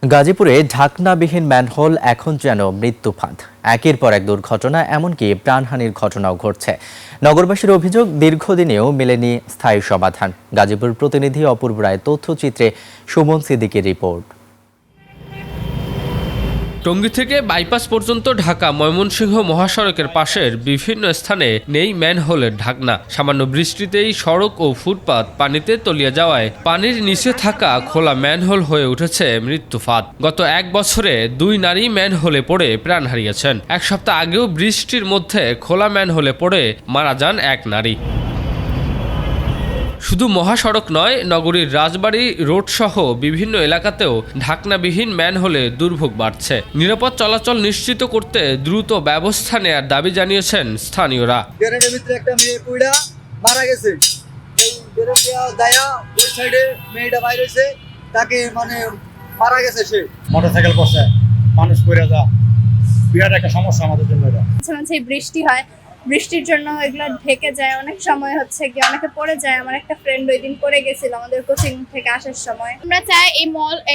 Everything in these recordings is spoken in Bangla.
গাজীপুরে ঢাকনাবিহীন ম্যানহোল এখন যেন মৃত্যু ফাঁদ। একের পর এক দুর্ঘটনা, এমনকি প্রাণহানির ঘটনাও ঘটছে। নগরবাসীর অভিযোগ, দীর্ঘদিনেও মেলেনি স্থায়ী সমাধান। গাজীপুর প্রতিনিধি অপূর্ব রায় তথ্যচিত্রে সুমন সিদ্দিকীর রিপোর্ট। টঙ্গী থেকে বাইপাস পর্যন্ত ঢাকা ময়মনসিংহ মহাসড়কের পাশের বিভিন্ন স্থানে নেই ম্যানহোলের ঢাকনা। সামান্য বৃষ্টিতেই সড়ক ও ফুটপাত পানিতে তলিয়ে যাওয়ায় পানির নিচে থাকা খোলা ম্যানহোল হয়ে উঠেছে মৃত্যু ফাঁদ। গত এক বছরে 2 নারী ম্যানহোলে পড়ে প্রাণ হারিয়েছেন। এক সপ্তাহ আগেও বৃষ্টির মধ্যে খোলা ম্যানহোলে পড়ে মারা যান এক নারী। শুধু মহাসড়ক নয়, নগরীর রাজবাড়ী রোড সহ বিভিন্ন এলাকাতেও ঢাকনাবিহীন ম্যানহোলে দুর্ভোগ বাড়ছে। নিরাপদ চলাচল নিশ্চিত করতে দ্রুত ব্যবস্থা নেয়ার দাবি জানিয়েছেন স্থানীয়রা। একটা মেয়ে পুইড়া মারা গেছে, এই ওই সাইডে মেয়েটা বাইরে হয়েছে, তাকে মারা গেছে। সে মোটরসাইকেল করছে, মানুষ পড়ে যা, বিরাট একটা সমস্যা আমাদের জন্য। মাঝে বৃষ্টি হয়, বৃষ্টির জন্য এগুলো ঢেকে যায়। অনেক সময় হচ্ছে কি অনেকে পড়ে যায়। আমার একটা ফ্রেন্ড ওই দিন পড়ে গেছিল আমাদের কোচিং থেকে আসার সময়। আমরা চাই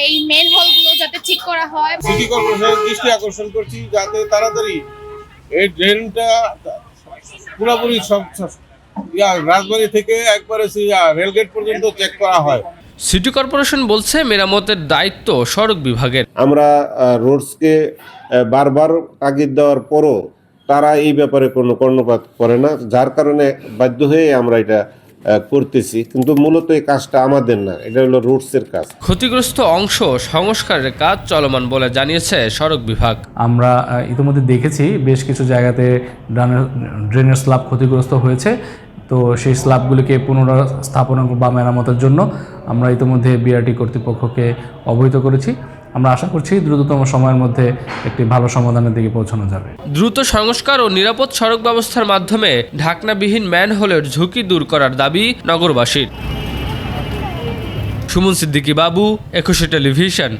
এই মেন হল গুলো যাতে ঠিক করা হয়। সিটি কর্পোরেশনের দৃষ্টি আকর্ষণ করছি যাতে তাড়াতাড়ি এই ড্রেনটা পুরোপুরি সব রাজবাড়ী থেকে একবারে রেলগেট পর্যন্ত চেক করা হয়। সিটি কর্পোরেশন বলছে মেরামতের দায়িত্ব সড়ক বিভাগের। আমরা রোডসকে বারবার তাগিদ দেওয়ার পরও তারা এই ব্যাপারে কোনো কর্ণপাত করে না, যার কারণে বাধ্য হয়ে আমরা এটা করতেছি। কিন্তু মূলত এই কাজটা আমাদের না, এটা হলো রোডসের কাজ। ক্ষতিগ্রস্ত অংশ সংস্কারের কাজ চলমান বলে জানিয়েছে সড়ক বিভাগ। আমরা ইতিমধ্যে দেখেছি বেশ কিছু জায়গাতে ড্রেনের স্ল্যাব ক্ষতিগ্রস্ত হয়েছে। তো সেই স্ল্যাবগুলিকে পুনঃস্থাপন বা মেরামতের জন্য আমরা ইতিমধ্যে বিআরটি কর্তৃপক্ষকে অবহিত করেছি। আমরা আশা করছি দ্রুততম সময়ের মধ্যে একটি ভালো সমাধানের দিকে পৌঁছানো যাবে। দ্রুত সংস্কার ও নিরাপদ সড়ক ব্যবস্থার মাধ্যমে ঢাকনাবিহীন ম্যানহোলের ঝুঁকি দূর করার দাবি নগরবাসীর। সুমন সিদ্দিকী বাবু, 21 টেলিভিশন।